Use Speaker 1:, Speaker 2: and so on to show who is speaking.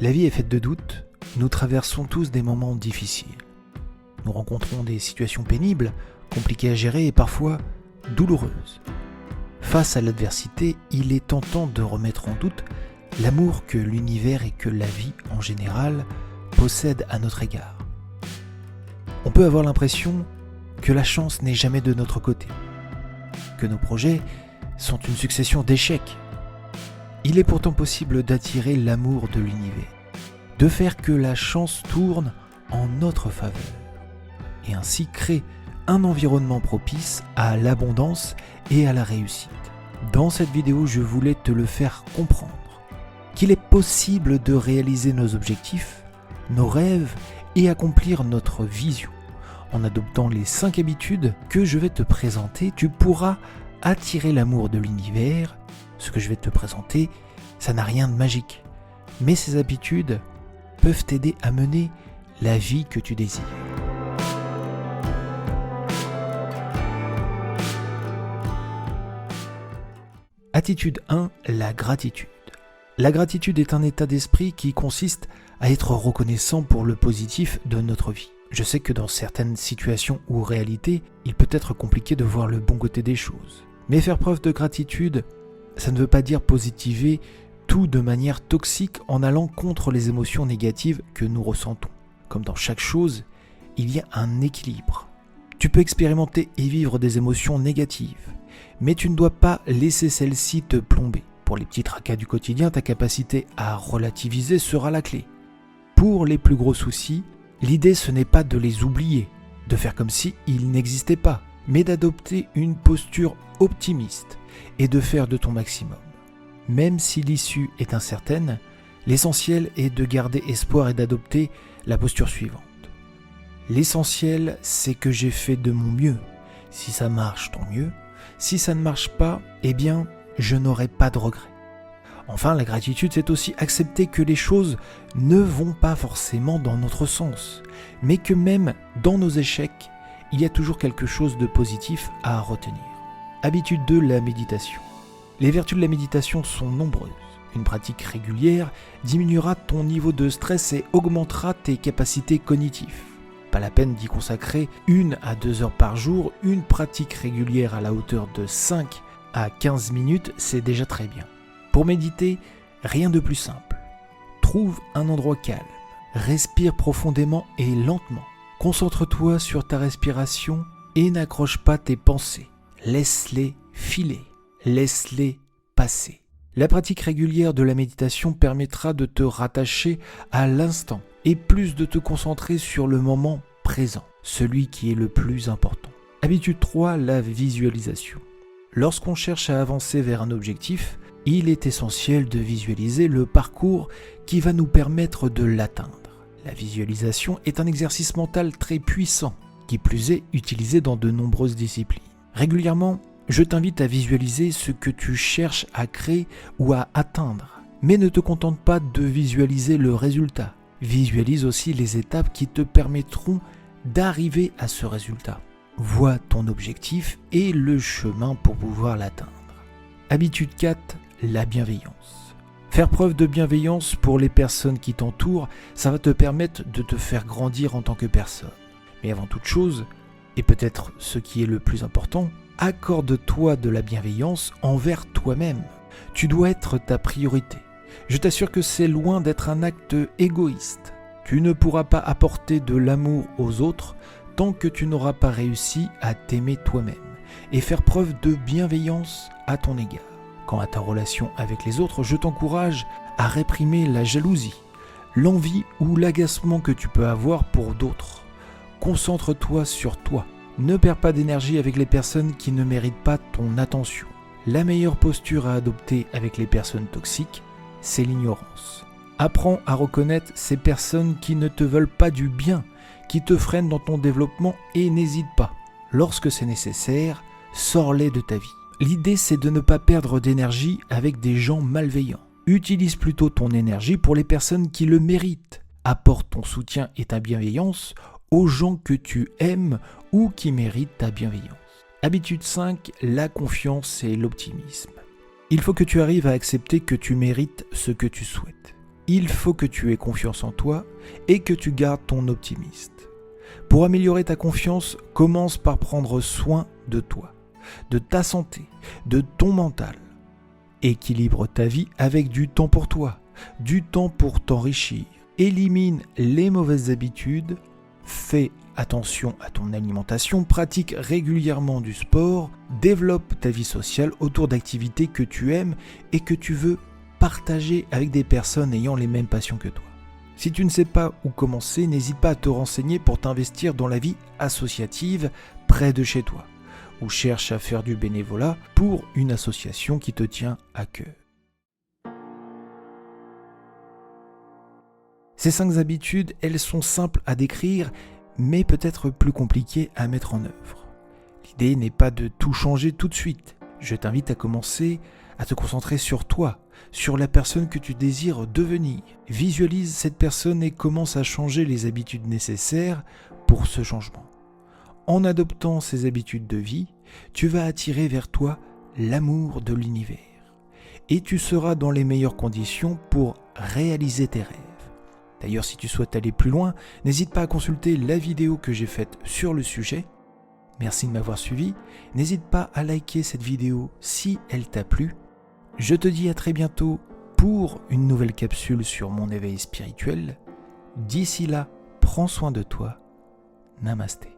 Speaker 1: La vie est faite de doutes, nous traversons tous des moments difficiles. Nous rencontrons des situations pénibles, compliquées à gérer et parfois douloureuses. Face à l'adversité, il est tentant de remettre en doute l'amour que l'univers et que la vie en général possèdent à notre égard. On peut avoir l'impression que la chance n'est jamais de notre côté, que nos projets sont une succession d'échecs. Il est pourtant possible d'attirer l'amour de l'univers, de faire que la chance tourne en notre faveur, et ainsi créer un environnement propice à l'abondance et à la réussite. Dans cette vidéo, je voulais te le faire comprendre, qu'il est possible de réaliser nos objectifs, nos rêves et accomplir notre vision. En adoptant les 5 habitudes que je vais te présenter, tu pourras attirer l'amour de l'univers. Ce que je vais te présenter, ça n'a rien de magique, mais ces habitudes peuvent t'aider à mener la vie que tu désires. Attitude 1, la gratitude. La gratitude est un état d'esprit qui consiste à être reconnaissant pour le positif de notre vie. Je sais que dans certaines situations ou réalités, il peut être compliqué de voir le bon côté des choses. Mais faire preuve de gratitude, ça ne veut pas dire positiver tout de manière toxique en allant contre les émotions négatives que nous ressentons. Comme dans chaque chose, il y a un équilibre. Tu peux expérimenter et vivre des émotions négatives, mais tu ne dois pas laisser celles-ci te plomber. Pour les petits tracas du quotidien, ta capacité à relativiser sera la clé. Pour les plus gros soucis, l'idée ce n'est pas de les oublier, de faire comme si ils n'existaient pas, mais d'adopter une posture optimiste et de faire de ton maximum. Même si l'issue est incertaine, l'essentiel est de garder espoir et d'adopter la posture suivante. L'essentiel, c'est que j'ai fait de mon mieux. Si ça marche, tant mieux. Si ça ne marche pas, eh bien, je n'aurai pas de regrets. Enfin, la gratitude, c'est aussi accepter que les choses ne vont pas forcément dans notre sens, mais que même dans nos échecs, il y a toujours quelque chose de positif à retenir. Habitude 2, la méditation. Les vertus de la méditation sont nombreuses. Une pratique régulière diminuera ton niveau de stress et augmentera tes capacités cognitives. Pas la peine d'y consacrer 1 à 2 heures par jour, une pratique régulière à la hauteur de 5 à 15 minutes, c'est déjà très bien. Pour méditer, rien de plus simple. Trouve un endroit calme, respire profondément et lentement. Concentre-toi sur ta respiration et n'accroche pas tes pensées. Laisse-les filer, laisse-les passer. La pratique régulière de la méditation permettra de te rattacher à l'instant et plus de te concentrer sur le moment présent, celui qui est le plus important. Habitude 3, la visualisation. Lorsqu'on cherche à avancer vers un objectif, il est essentiel de visualiser le parcours qui va nous permettre de l'atteindre. La visualisation est un exercice mental très puissant, qui plus est utilisé dans de nombreuses disciplines. Régulièrement, je t'invite à visualiser ce que tu cherches à créer ou à atteindre. Mais ne te contente pas de visualiser le résultat. Visualise aussi les étapes qui te permettront d'arriver à ce résultat. Vois ton objectif et le chemin pour pouvoir l'atteindre. Habitude 4, la bienveillance. Faire preuve de bienveillance pour les personnes qui t'entourent, ça va te permettre de te faire grandir en tant que personne. Mais avant toute chose, et peut-être ce qui est le plus important, accorde-toi de la bienveillance envers toi-même. Tu dois être ta priorité. Je t'assure que c'est loin d'être un acte égoïste. Tu ne pourras pas apporter de l'amour aux autres tant que tu n'auras pas réussi à t'aimer toi-même et faire preuve de bienveillance à ton égard. Quant à ta relation avec les autres, je t'encourage à réprimer la jalousie, l'envie ou l'agacement que tu peux avoir pour d'autres. Concentre-toi sur toi. Ne perds pas d'énergie avec les personnes qui ne méritent pas ton attention. La meilleure posture à adopter avec les personnes toxiques, c'est l'ignorance. Apprends à reconnaître ces personnes qui ne te veulent pas du bien, qui te freinent dans ton développement et n'hésite pas. Lorsque c'est nécessaire, sors-les de ta vie. L'idée, c'est de ne pas perdre d'énergie avec des gens malveillants. Utilise plutôt ton énergie pour les personnes qui le méritent. Apporte ton soutien et ta bienveillance aux gens que tu aimes ou qui méritent ta bienveillance. Habitude 5, la confiance et l'optimisme. Il faut que tu arrives à accepter que tu mérites ce que tu souhaites. Il faut que tu aies confiance en toi et que tu gardes ton optimisme. Pour améliorer ta confiance, commence par prendre soin de toi, de ta santé, de ton mental. Équilibre ta vie avec du temps pour toi, du temps pour t'enrichir. Élimine les mauvaises habitudes, fais attention à ton alimentation, pratique régulièrement du sport, développe ta vie sociale autour d'activités que tu aimes et que tu veux partager avec des personnes ayant les mêmes passions que toi. Si tu ne sais pas où commencer, n'hésite pas à te renseigner pour t'investir dans la vie associative près de chez toi, ou cherche à faire du bénévolat pour une association qui te tient à cœur. Ces 5 habitudes, elles sont simples à décrire, mais peut-être plus compliquées à mettre en œuvre. L'idée n'est pas de tout changer tout de suite. Je t'invite à commencer à te concentrer sur toi, sur la personne que tu désires devenir. Visualise cette personne et commence à changer les habitudes nécessaires pour ce changement. En adoptant ces habitudes de vie, tu vas attirer vers toi l'amour de l'univers et tu seras dans les meilleures conditions pour réaliser tes rêves. D'ailleurs, si tu souhaites aller plus loin, n'hésite pas à consulter la vidéo que j'ai faite sur le sujet. Merci de m'avoir suivi. N'hésite pas à liker cette vidéo si elle t'a plu. Je te dis à très bientôt pour une nouvelle capsule sur mon éveil spirituel. D'ici là, prends soin de toi. Namasté.